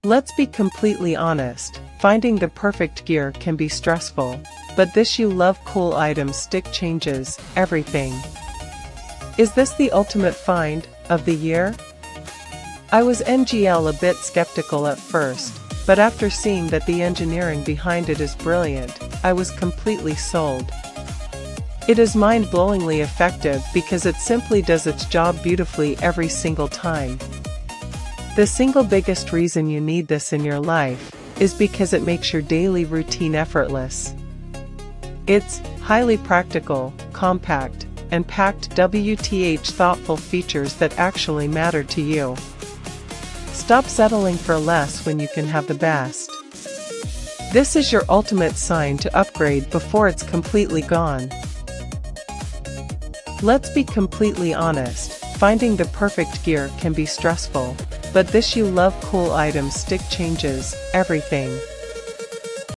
Let's be completely honest, finding the perfect gear can be stressful, but this you love cool items stick changes everything. Is this the ultimate find of the year? I was a bit skeptical at first, but after seeing that the engineering behind it is brilliant, I was completely sold. It is mind-blowingly effective because it simply does its job beautifully every single time. The single biggest reason you need this in your life is because it makes your daily routine effortless. It's highly practical, compact, and packed with thoughtful features that actually matter to you. Stop settling for less when you can have the best. This is your ultimate sign to upgrade before it's completely gone. Let's be completely honest, finding the perfect gear can be stressful, but this you love cool items stick changes everything.